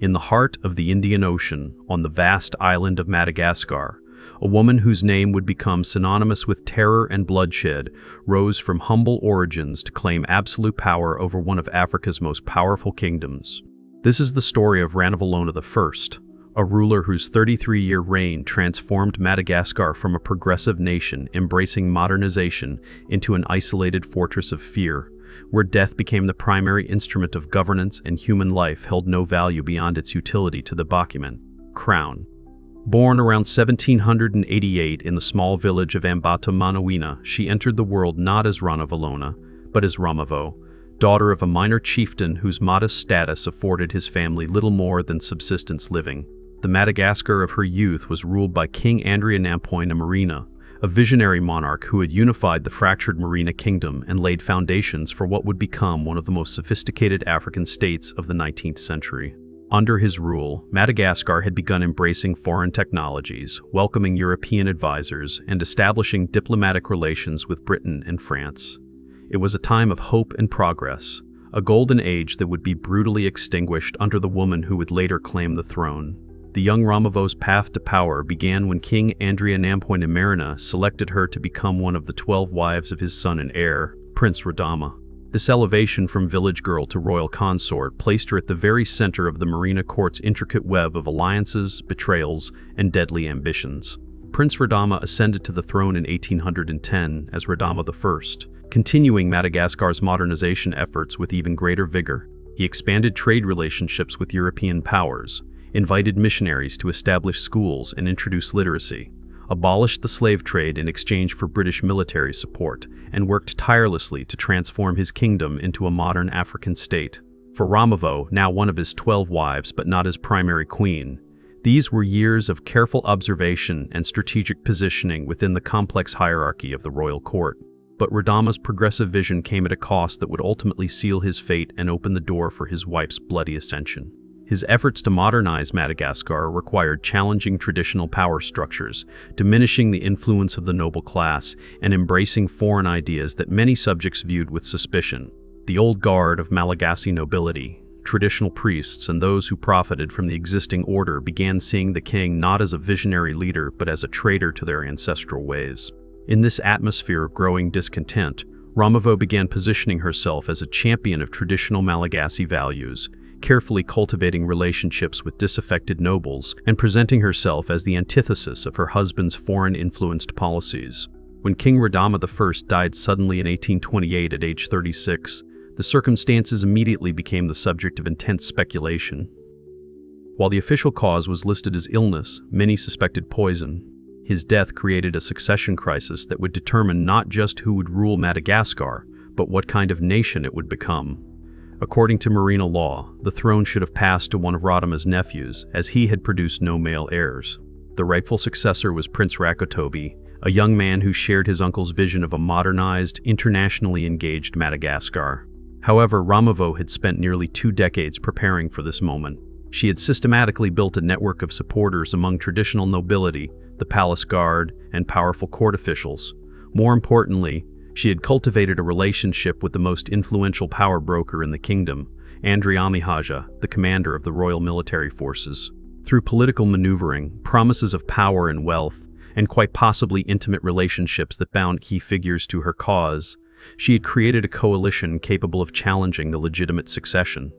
In the heart of the Indian Ocean, on the vast island of Madagascar, a woman whose name would become synonymous with terror and bloodshed rose from humble origins to claim absolute power over one of Africa's most powerful kingdoms. This is the story of Ranavalona I, a ruler whose 33-year reign transformed Madagascar from a progressive nation embracing modernization into an isolated fortress of fear, where death became the primary instrument of governance and human life held no value beyond its utility to the Bakuman crown. Born around 1788 in the small village of Ambato-Manawina, she entered the world not as Ranavalona, but as Ramavo, daughter of a minor chieftain whose modest status afforded his family little more than subsistence living. The Madagascar of her youth was ruled by King Ranavalona I, a visionary monarch who had unified the fractured Marina kingdom and laid foundations for what would become one of the most sophisticated African states of the 19th century. Under his rule, Madagascar had begun embracing foreign technologies, welcoming European advisors, and establishing diplomatic relations with Britain and France. It was a time of hope and progress, a golden age that would be brutally extinguished under the woman who would later claim the throne. The young Ramavo's path to power began when King Ranavalona I selected her to become one of the 12 wives of his son and heir, Prince Radama. This elevation from village girl to royal consort placed her at the very center of the Marina court's intricate web of alliances, betrayals, and deadly ambitions. Prince Radama ascended to the throne in 1810 as Radama I, continuing Madagascar's modernization efforts with even greater vigor. He expanded trade relationships with European powers, invited missionaries to establish schools and introduce literacy, abolished the slave trade in exchange for British military support, and worked tirelessly to transform his kingdom into a modern African state. For Ramavo, now one of his 12 wives but not his primary queen, these were years of careful observation and strategic positioning within the complex hierarchy of the royal court. But Radama's progressive vision came at a cost that would ultimately seal his fate and open the door for his wife's bloody ascension. His efforts to modernize Madagascar required challenging traditional power structures, diminishing the influence of the noble class, and embracing foreign ideas that many subjects viewed with suspicion. The old guard of Malagasy nobility, traditional priests, and those who profited from the existing order began seeing the king not as a visionary leader but as a traitor to their ancestral ways. In this atmosphere of growing discontent, Ramavo began positioning herself as a champion of traditional Malagasy values, carefully cultivating relationships with disaffected nobles and presenting herself as the antithesis of her husband's foreign-influenced policies. When King Radama I died suddenly in 1828 at age 36, the circumstances immediately became the subject of intense speculation. While the official cause was listed as illness, many suspected poison. His death created a succession crisis that would determine not just who would rule Madagascar, but what kind of nation it would become. According to Marina law, the throne should have passed to one of Radama's nephews, as he had produced no male heirs. The rightful successor was Prince Rakotobi, a young man who shared his uncle's vision of a modernized, internationally engaged Madagascar. However, Ramavo had spent nearly 2 decades preparing for this moment. She had systematically built a network of supporters among traditional nobility, the palace guard, and powerful court officials. More importantly, she had cultivated a relationship with the most influential power broker in the kingdom, Andriamihaja, the commander of the royal military forces. Through political maneuvering, promises of power and wealth, and quite possibly intimate relationships that bound key figures to her cause, she had created a coalition capable of challenging the legitimate succession.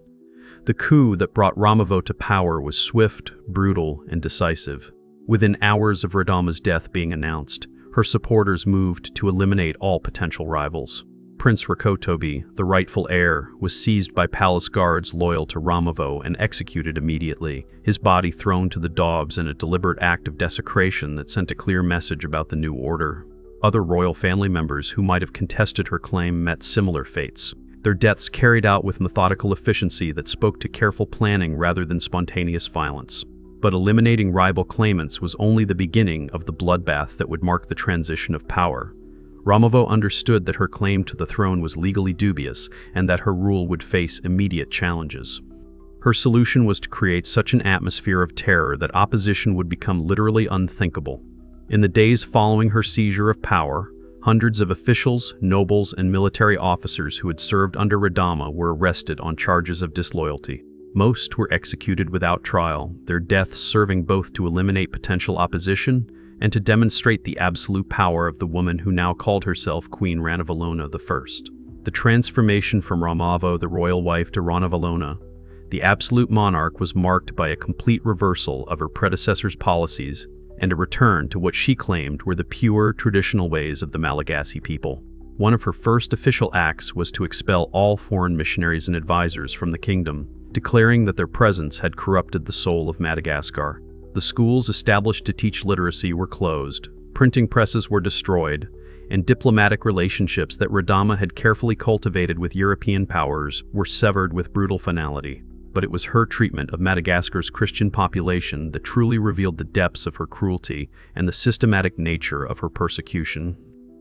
The coup that brought Ramavo to power was swift, brutal, and decisive. Within hours of Radama's death being announced, her supporters moved to eliminate all potential rivals. Prince Rakotobi, the rightful heir, was seized by palace guards loyal to Ramavo and executed immediately, his body thrown to the dogs in a deliberate act of desecration that sent a clear message about the new order. Other royal family members who might have contested her claim met similar fates, their deaths carried out with methodical efficiency that spoke to careful planning rather than spontaneous violence. But eliminating rival claimants was only the beginning of the bloodbath that would mark the transition of power. Ramavo understood that her claim to the throne was legally dubious and that her rule would face immediate challenges. Her solution was to create such an atmosphere of terror that opposition would become literally unthinkable. In the days following her seizure of power, hundreds of officials, nobles, and military officers who had served under Radama were arrested on charges of disloyalty. Most were executed without trial, their deaths serving both to eliminate potential opposition and to demonstrate the absolute power of the woman who now called herself Queen Ranavalona I. The transformation from Ramavo, the royal wife, to Ranavalona, the absolute monarch, was marked by a complete reversal of her predecessor's policies and a return to what she claimed were the pure, traditional ways of the Malagasy people. One of her first official acts was to expel all foreign missionaries and advisors from the kingdom, declaring that their presence had corrupted the soul of Madagascar. The schools established to teach literacy were closed, printing presses were destroyed, and diplomatic relationships that Radama had carefully cultivated with European powers were severed with brutal finality. But it was her treatment of Madagascar's Christian population that truly revealed the depths of her cruelty and the systematic nature of her persecution.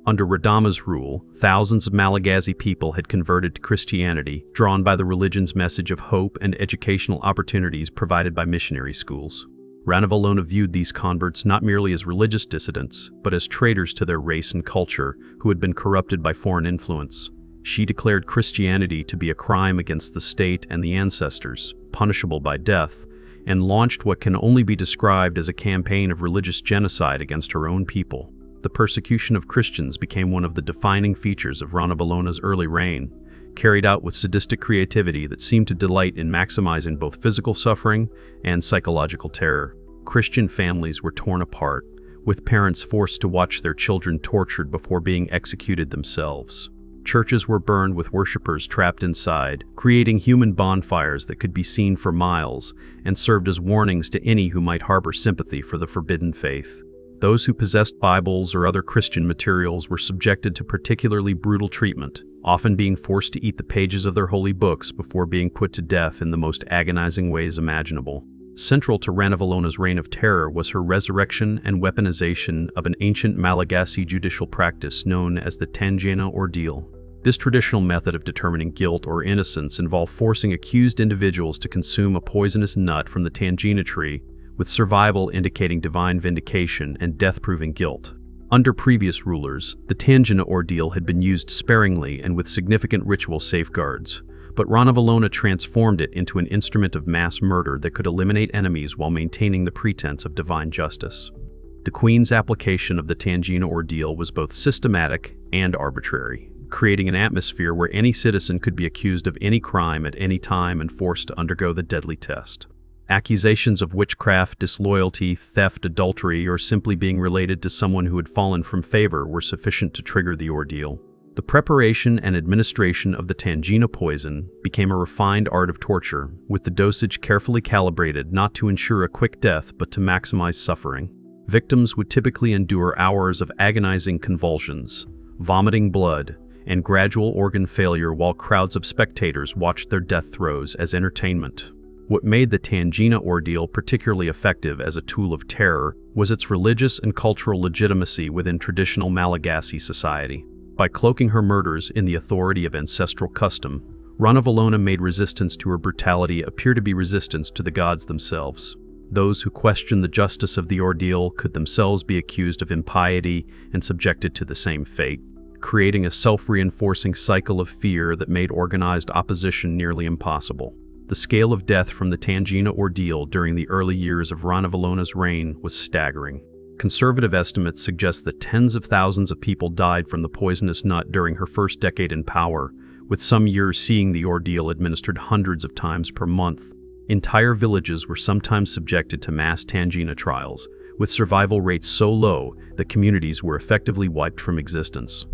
Under Radama's rule, thousands of Malagasy people had converted to Christianity, drawn by the religion's message of hope and educational opportunities provided by missionary schools. Ranavalona viewed these converts not merely as religious dissidents, but as traitors to their race and culture who had been corrupted by foreign influence. She declared Christianity to be a crime against the state and the ancestors, punishable by death, and launched what can only be described as a campaign of religious genocide against her own people. The persecution of Christians became one of the defining features of Ranavalona's early reign, carried out with sadistic creativity that seemed to delight in maximizing both physical suffering and psychological terror. Christian families were torn apart, with parents forced to watch their children tortured before being executed themselves. Churches were burned with worshippers trapped inside, creating human bonfires that could be seen for miles and served as warnings to any who might harbor sympathy for the forbidden faith. Those who possessed Bibles or other Christian materials were subjected to particularly brutal treatment, often being forced to eat the pages of their holy books before being put to death in the most agonizing ways imaginable. Central to Ranavalona's reign of terror was her resurrection and weaponization of an ancient Malagasy judicial practice known as the Tangina ordeal. This traditional method of determining guilt or innocence involved forcing accused individuals to consume a poisonous nut from the Tangina tree, with survival indicating divine vindication and death proving guilt. Under previous rulers, the Tangina ordeal had been used sparingly and with significant ritual safeguards, but Ranavalona transformed it into an instrument of mass murder that could eliminate enemies while maintaining the pretense of divine justice. The Queen's application of the Tangina ordeal was both systematic and arbitrary, creating an atmosphere where any citizen could be accused of any crime at any time and forced to undergo the deadly test. Accusations of witchcraft, disloyalty, theft, adultery, or simply being related to someone who had fallen from favor were sufficient to trigger the ordeal. The preparation and administration of the Tangina poison became a refined art of torture, with the dosage carefully calibrated not to ensure a quick death but to maximize suffering. Victims would typically endure hours of agonizing convulsions, vomiting blood, and gradual organ failure while crowds of spectators watched their death throes as entertainment. What made the Tangina ordeal particularly effective as a tool of terror was its religious and cultural legitimacy within traditional Malagasy society. By cloaking her murders in the authority of ancestral custom, Ranavalona made resistance to her brutality appear to be resistance to the gods themselves. Those who questioned the justice of the ordeal could themselves be accused of impiety and subjected to the same fate, creating a self-reinforcing cycle of fear that made organized opposition nearly impossible. The scale of death from the Tangina ordeal during the early years of Ranavalona's reign was staggering. Conservative estimates suggest that tens of thousands of people died from the poisonous nut during her first decade in power, with some years seeing the ordeal administered hundreds of times per month. Entire villages were sometimes subjected to mass Tangina trials, with survival rates so low that communities were effectively wiped from existence.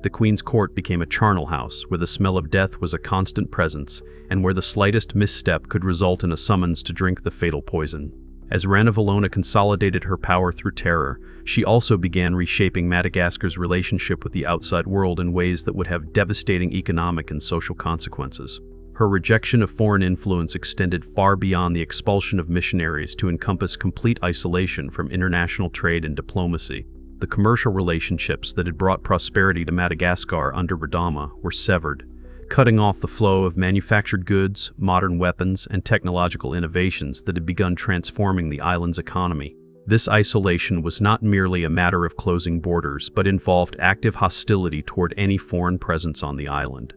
The Queen's court became a charnel house where the smell of death was a constant presence and where the slightest misstep could result in a summons to drink the fatal poison. As Ranavalona consolidated her power through terror, she also began reshaping Madagascar's relationship with the outside world in ways that would have devastating economic and social consequences. Her rejection of foreign influence extended far beyond the expulsion of missionaries to encompass complete isolation from international trade and diplomacy. The commercial relationships that had brought prosperity to Madagascar under Radama were severed, cutting off the flow of manufactured goods, modern weapons, and technological innovations that had begun transforming the island's economy. This isolation was not merely a matter of closing borders, but involved active hostility toward any foreign presence on the island.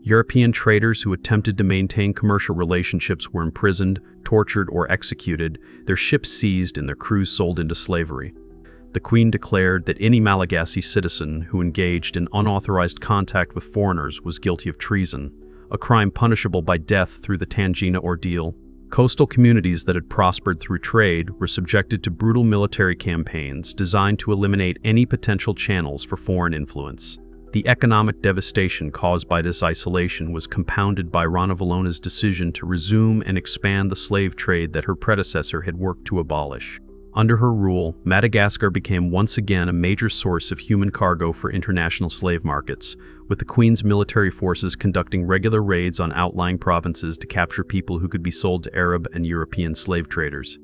European traders who attempted to maintain commercial relationships were imprisoned, tortured, or executed, their ships seized and their crews sold into slavery. The Queen declared that any Malagasy citizen who engaged in unauthorized contact with foreigners was guilty of treason, a crime punishable by death through the Tangina ordeal. Coastal communities that had prospered through trade were subjected to brutal military campaigns designed to eliminate any potential channels for foreign influence. The economic devastation caused by this isolation was compounded by Ranavalona's decision to resume and expand the slave trade that her predecessor had worked to abolish. Under her rule, Madagascar became once again a major source of human cargo for international slave markets, with the Queen's military forces conducting regular raids on outlying provinces to capture people who could be sold to Arab and European slave traders.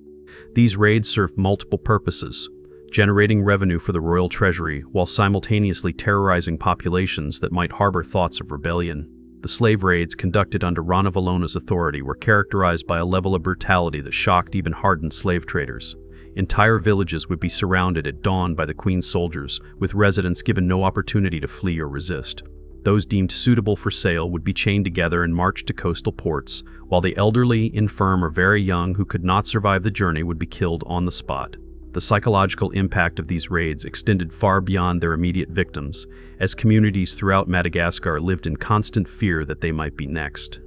These raids served multiple purposes, generating revenue for the royal treasury while simultaneously terrorizing populations that might harbor thoughts of rebellion. The slave raids conducted under Ranavalona's authority were characterized by a level of brutality that shocked even hardened slave traders. Entire villages would be surrounded at dawn by the Queen's soldiers, with residents given no opportunity to flee or resist. Those deemed suitable for sale would be chained together and marched to coastal ports, while the elderly, infirm, or very young who could not survive the journey would be killed on the spot. The psychological impact of these raids extended far beyond their immediate victims, as communities throughout Madagascar lived in constant fear that they might be next.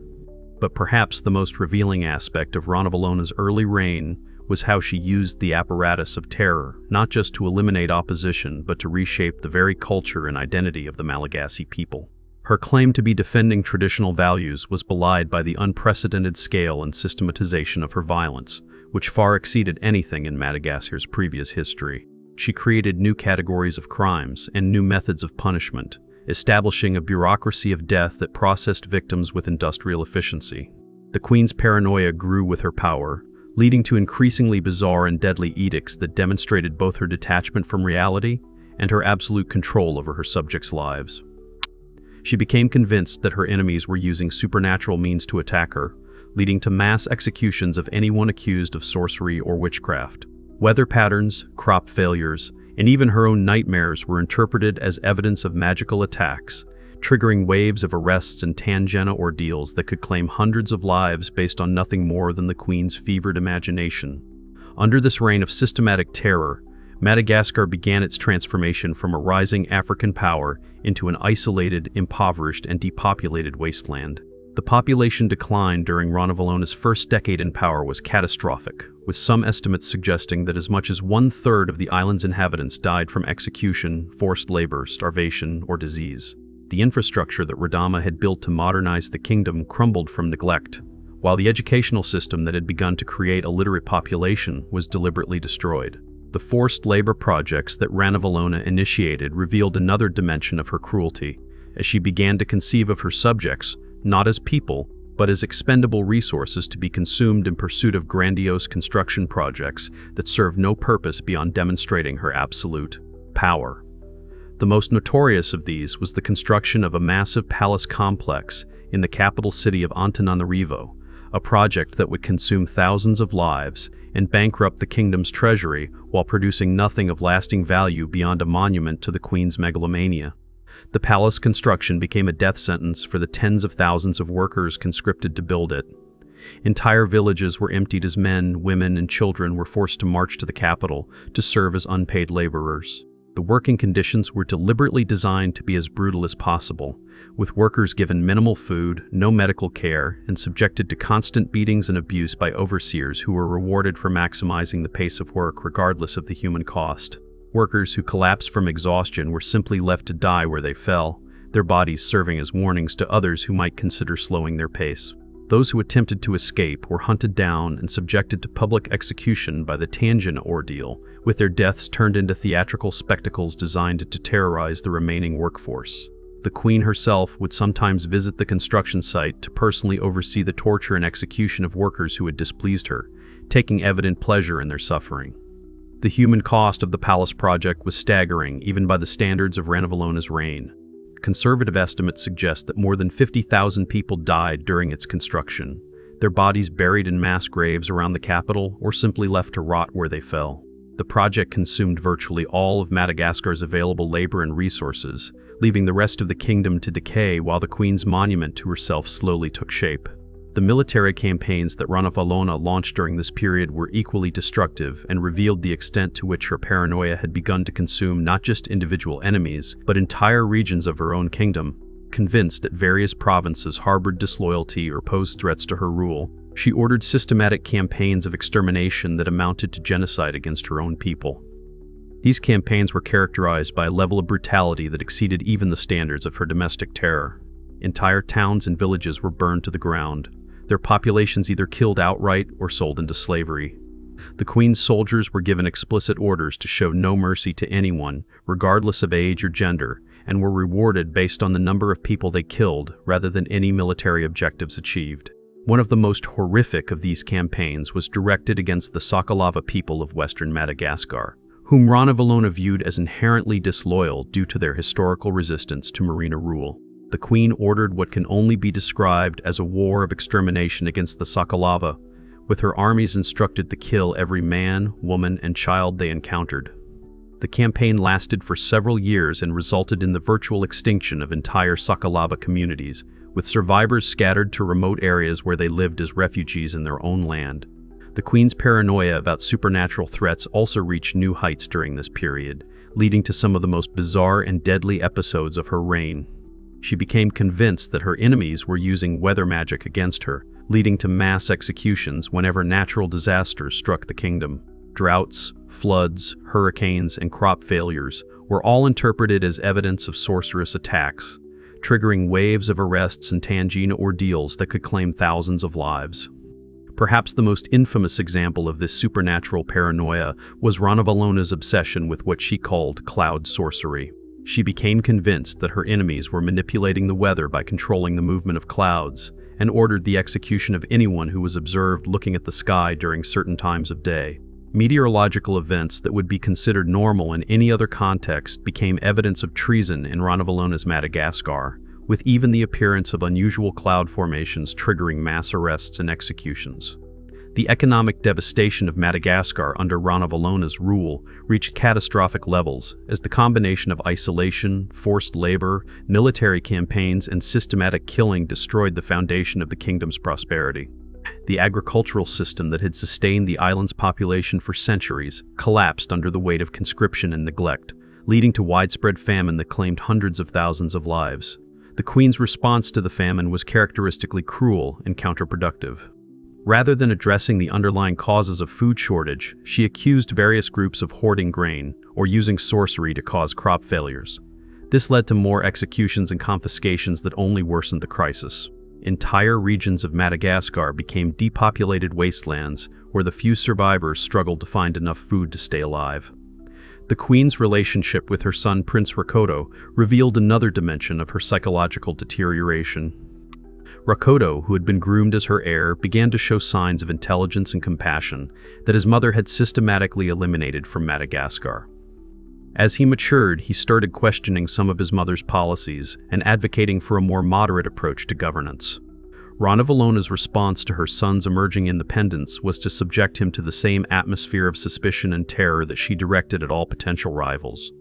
But perhaps the most revealing aspect of Ranavalona's early reign was how she used the apparatus of terror, not just to eliminate opposition, but to reshape the very culture and identity of the Malagasy people. Her claim to be defending traditional values was belied by the unprecedented scale and systematization of her violence, which far exceeded anything in Madagascar's previous history. She created new categories of crimes and new methods of punishment, establishing a bureaucracy of death that processed victims with industrial efficiency. The Queen's paranoia grew with her power, leading to increasingly bizarre and deadly edicts that demonstrated both her detachment from reality and her absolute control over her subjects' lives. She became convinced that her enemies were using supernatural means to attack her, leading to mass executions of anyone accused of sorcery or witchcraft. Weather patterns, crop failures, and even her own nightmares were interpreted as evidence of magical attacks, triggering waves of arrests and Tangina ordeals that could claim hundreds of lives based on nothing more than the Queen's fevered imagination. Under this reign of systematic terror, Madagascar began its transformation from a rising African power into an isolated, impoverished, and depopulated wasteland. The population decline during Ranavalona's first decade in power was catastrophic, with some estimates suggesting that as much as 1/3 of the island's inhabitants died from execution, forced labor, starvation, or disease. The infrastructure that Radama had built to modernize the kingdom crumbled from neglect, while the educational system that had begun to create a literate population was deliberately destroyed. The forced labor projects that Ranavalona initiated revealed another dimension of her cruelty, as she began to conceive of her subjects not as people, but as expendable resources to be consumed in pursuit of grandiose construction projects that served no purpose beyond demonstrating her absolute power. The most notorious of these was the construction of a massive palace complex in the capital city of Antananarivo, a project that would consume thousands of lives and bankrupt the kingdom's treasury while producing nothing of lasting value beyond a monument to the Queen's megalomania. The palace construction became a death sentence for the tens of thousands of workers conscripted to build it. Entire villages were emptied as men, women, and children were forced to march to the capital to serve as unpaid laborers. The working conditions were deliberately designed to be as brutal as possible, with workers given minimal food, no medical care, and subjected to constant beatings and abuse by overseers who were rewarded for maximizing the pace of work regardless of the human cost. Workers who collapsed from exhaustion were simply left to die where they fell, their bodies serving as warnings to others who might consider slowing their pace. Those who attempted to escape were hunted down and subjected to public execution by the Tangina ordeal, with their deaths turned into theatrical spectacles designed to terrorize the remaining workforce. The Queen herself would sometimes visit the construction site to personally oversee the torture and execution of workers who had displeased her, taking evident pleasure in their suffering. The human cost of the palace project was staggering, even by the standards of Ranavalona's reign. Conservative estimates suggest that more than 50,000 people died during its construction, their bodies buried in mass graves around the capital or simply left to rot where they fell. The project consumed virtually all of Madagascar's available labor and resources, leaving the rest of the kingdom to decay while the queen's monument to herself slowly took shape. The military campaigns that Ranavalona launched during this period were equally destructive and revealed the extent to which her paranoia had begun to consume not just individual enemies, but entire regions of her own kingdom. Convinced that various provinces harbored disloyalty or posed threats to her rule, she ordered systematic campaigns of extermination that amounted to genocide against her own people. These campaigns were characterized by a level of brutality that exceeded even the standards of her domestic terror. Entire towns and villages were burned to the ground, their populations either killed outright or sold into slavery. The queen's soldiers were given explicit orders to show no mercy to anyone, regardless of age or gender, and were rewarded based on the number of people they killed rather than any military objectives achieved. One of the most horrific of these campaigns was directed against the Sakalava people of western Madagascar, whom Ranavalona viewed as inherently disloyal due to their historical resistance to Merina rule. The queen ordered what can only be described as a war of extermination against the Sakalava, with her armies instructed to kill every man, woman, and child they encountered. The campaign lasted for several years and resulted in the virtual extinction of entire Sakalava communities, with survivors scattered to remote areas where they lived as refugees in their own land. The queen's paranoia about supernatural threats also reached new heights during this period, leading to some of the most bizarre and deadly episodes of her reign. She became convinced that her enemies were using weather magic against her, leading to mass executions whenever natural disasters struck the kingdom. Droughts, floods, hurricanes, and crop failures were all interpreted as evidence of sorcerous attacks, triggering waves of arrests and tangina ordeals that could claim thousands of lives. Perhaps the most infamous example of this supernatural paranoia was Ranavalona's obsession with what she called cloud sorcery. She became convinced that her enemies were manipulating the weather by controlling the movement of clouds, and ordered the execution of anyone who was observed looking at the sky during certain times of day. Meteorological events that would be considered normal in any other context became evidence of treason in Ranavalona's Madagascar, with even the appearance of unusual cloud formations triggering mass arrests and executions. The economic devastation of Madagascar under Ranavalona's rule reached catastrophic levels as the combination of isolation, forced labor, military campaigns, and systematic killing destroyed the foundation of the kingdom's prosperity. The agricultural system that had sustained the island's population for centuries collapsed under the weight of conscription and neglect, leading to widespread famine that claimed hundreds of thousands of lives. The queen's response to the famine was characteristically cruel and counterproductive. Rather than addressing the underlying causes of food shortage, she accused various groups of hoarding grain or using sorcery to cause crop failures. This led to more executions and confiscations that only worsened the crisis. Entire regions of Madagascar became depopulated wastelands where the few survivors struggled to find enough food to stay alive. The queen's relationship with her son Prince Rakoto revealed another dimension of her psychological deterioration. Rakoto, who had been groomed as her heir, began to show signs of intelligence and compassion that his mother had systematically eliminated from Madagascar. As he matured, he started questioning some of his mother's policies and advocating for a more moderate approach to governance. Ranavalona's response to her son's emerging independence was to subject him to the same atmosphere of suspicion and terror that she directed at all potential rivals.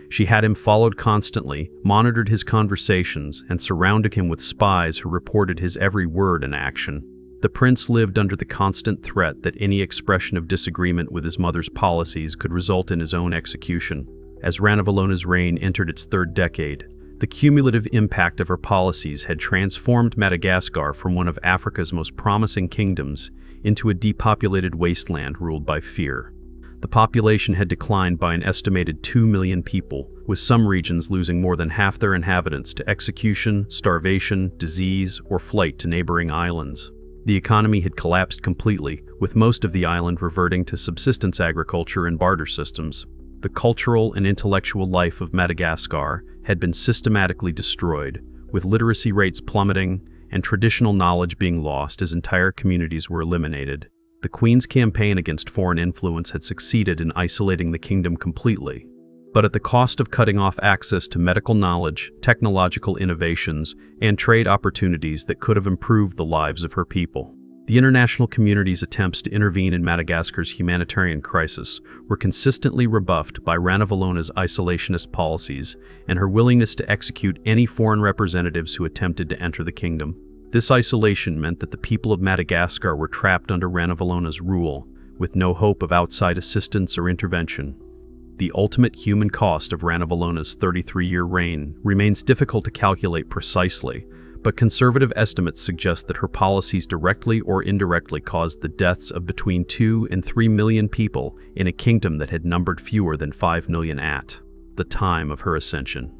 She had him followed constantly, monitored his conversations, and surrounded him with spies who reported his every word and action. The prince lived under the constant threat that any expression of disagreement with his mother's policies could result in his own execution. As Ranavalona's reign entered its third decade, the cumulative impact of her policies had transformed Madagascar from one of Africa's most promising kingdoms into a depopulated wasteland ruled by fear. The population had declined by an estimated 2 million people, with some regions losing more than half their inhabitants to execution, starvation, disease, or flight to neighboring islands. The economy had collapsed completely, with most of the island reverting to subsistence agriculture and barter systems. The cultural and intellectual life of Madagascar had been systematically destroyed, with literacy rates plummeting and traditional knowledge being lost as entire communities were eliminated. The queen's campaign against foreign influence had succeeded in isolating the kingdom completely, but at the cost of cutting off access to medical knowledge, technological innovations, and trade opportunities that could have improved the lives of her people. The international community's attempts to intervene in Madagascar's humanitarian crisis were consistently rebuffed by Ranavalona I's isolationist policies and her willingness to execute any foreign representatives who attempted to enter the kingdom. This isolation meant that the people of Madagascar were trapped under Ranavalona rule, with no hope of outside assistance or intervention. The ultimate human cost of Ranavalona 33-year reign remains difficult to calculate precisely, but conservative estimates suggest that her policies directly or indirectly caused the deaths of between 2 and 3 million people in a kingdom that had numbered fewer than 5 million at the time of her ascension.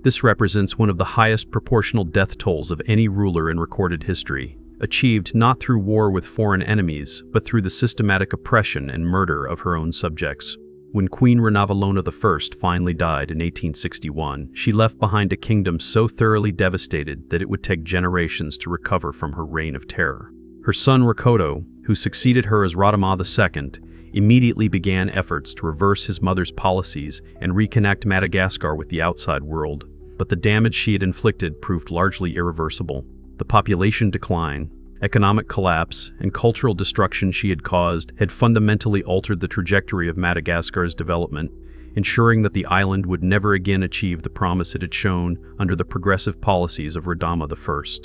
This represents one of the highest proportional death tolls of any ruler in recorded history, achieved not through war with foreign enemies, but through the systematic oppression and murder of her own subjects. When Queen Ranavalona I finally died in 1861, she left behind a kingdom so thoroughly devastated that it would take generations to recover from her reign of terror. Her son Rakoto, who succeeded her as Ranavalona II, immediately began efforts to reverse his mother's policies and reconnect Madagascar with the outside world, but the damage she had inflicted proved largely irreversible. The population decline, economic collapse, and cultural destruction she had caused had fundamentally altered the trajectory of Madagascar's development, ensuring that the island would never again achieve the promise it had shown under the progressive policies of Ranavalona I.